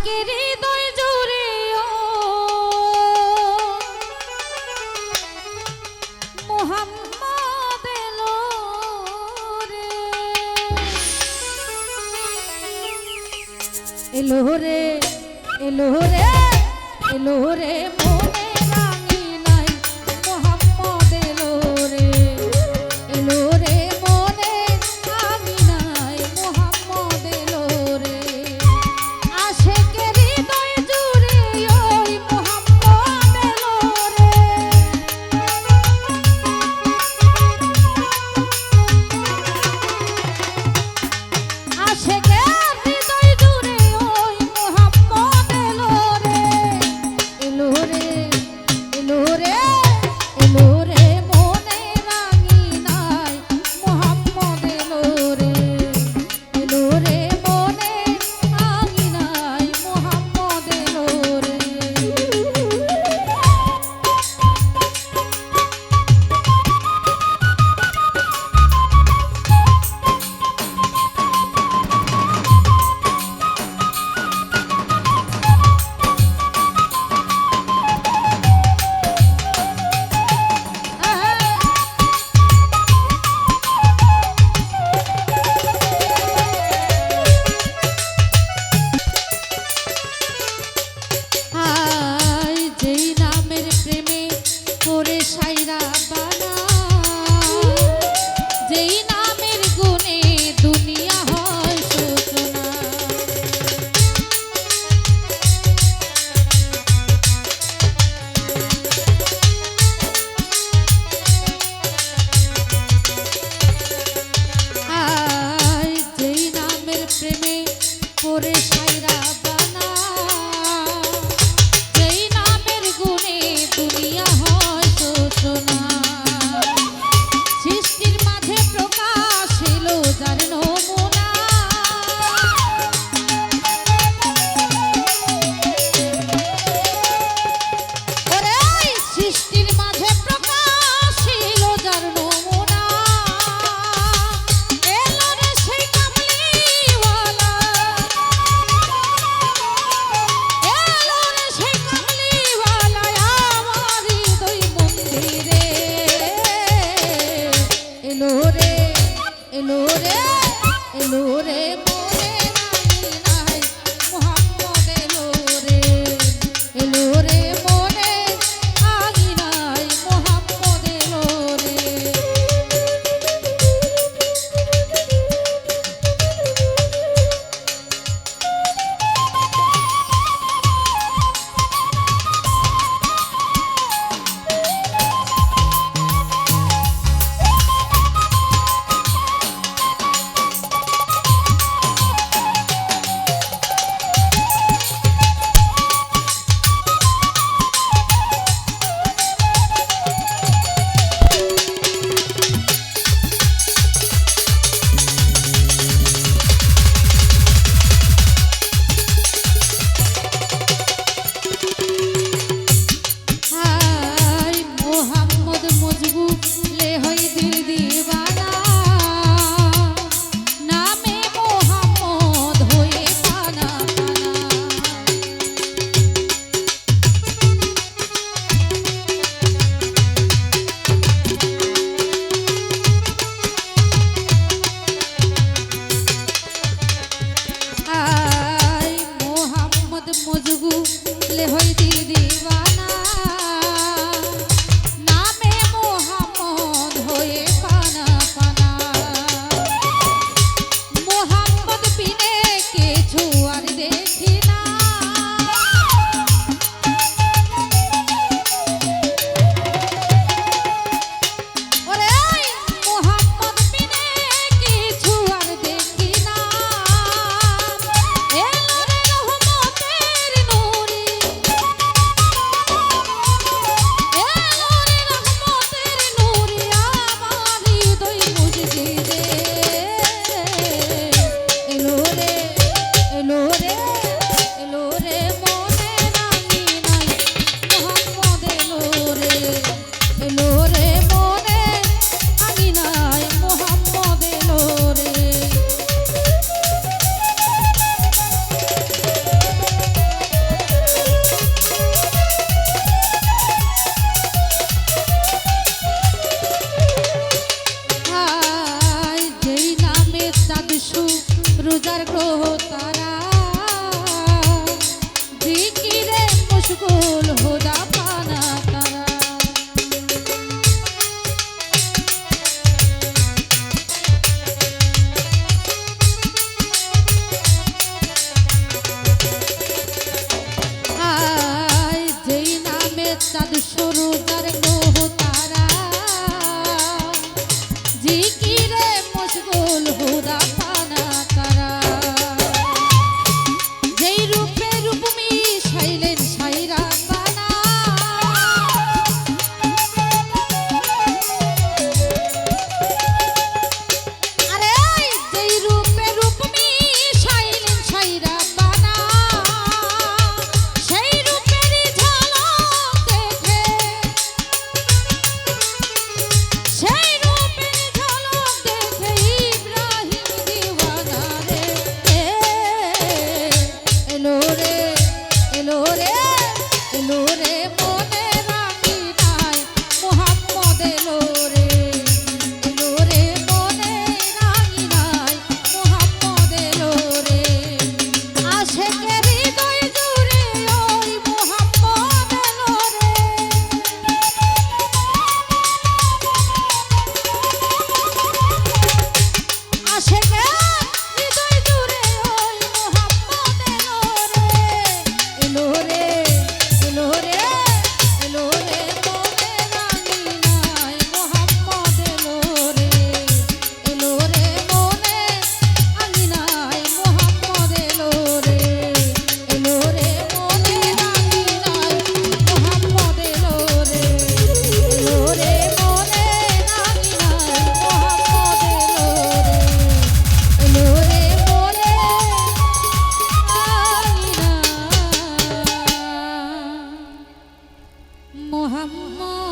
আশেকের হৃদয় জুড়ে মোহাম্মদ এলো রে, এলো রে, এলো রে, এলো রে মনে রাঙি নাই মোহাম্মদ এলো রে, এলো রে মনে রাঙি নাই মোহাম্মদ এলো রে। আশেকের হৃদয় জুড়ে ওই মোহাম্মদ এলো রে। আশেকের হৃদয় জুড়ে ওই মোহাম্মদ এলো রে, এলো রে, এলো রে, এলো রে মনে রাঙি নাই মোহাম্মদ এলো রে, এলো রে মনে রাঙি নাই মোহাম্মদ এলো রে। আয় যেই নামের প্রেমে পড়ে সাইরা বানা, যেই নামের গুণে দুনিয়া হয় সূচনা। আয় যেই নামের প্রেমে পড়ে সাইরা বানা, যেই নামের গুণে দুনিয়া হয় সূচনা। সৃষ্টির মাঝে প্রকাশ এলো যার নমুনা, ওরে ওই সৃষ্টির মাঝে প্রকাশ এলো যার নমুনা। এলো রে সেই কামলিওয়ালা, এলো রে সেই কামলিওয়ালা আমার হৃদয় মন্দিরে, এলো রে, এলো রে, এলো রে মনে রাঙি নাই মোহাম্মদ এলো রে, এলো রে মনে রাঙি নাই মোহাম্মদ এলো রে। হায় মোহাম্মদ মজবু লে হই দিল দিওয়ানা, নামে মোহাম্মদ হয়ে পানা পানা। হায় মোহাম্মদ মজবু লে হই দিল দিওয়ানা, নামে মোহাম্মদ হয়ে পানা পানা। মোহাম্মদ বিনে কিছু আর দেখি না, ওরে ওই মোহাম্মদ বিনে কিছু আর দেখি না। এলো রে রহমতের নূরি, এলো রে এলো রে এলো রে মনে রাখি নাই মোহাম্মদ এলো রে এলো রে মনে রাখি নাই মোহাম্মদ এলো রে আশেকের হৃদয় জুড়ে ওই মোহাম্মদ এলো রে আশেকের হৃদয় জুড়ে ওই মোহাম্মদ এলো রে এলো রে এলো রে এলো রে মনে রাখি নাই মোহাম্মদ এলো রে এলো রে মনে রাখি নাই মোহাম্মদ এলো রে এলো রে মনে রাখি নাই মোহাম্মদ এলো রে এলো রে মনে রাখি নাই মোহাম্মদ এলো রে এলো রে মনে রাখি নাই মোহাম্মদ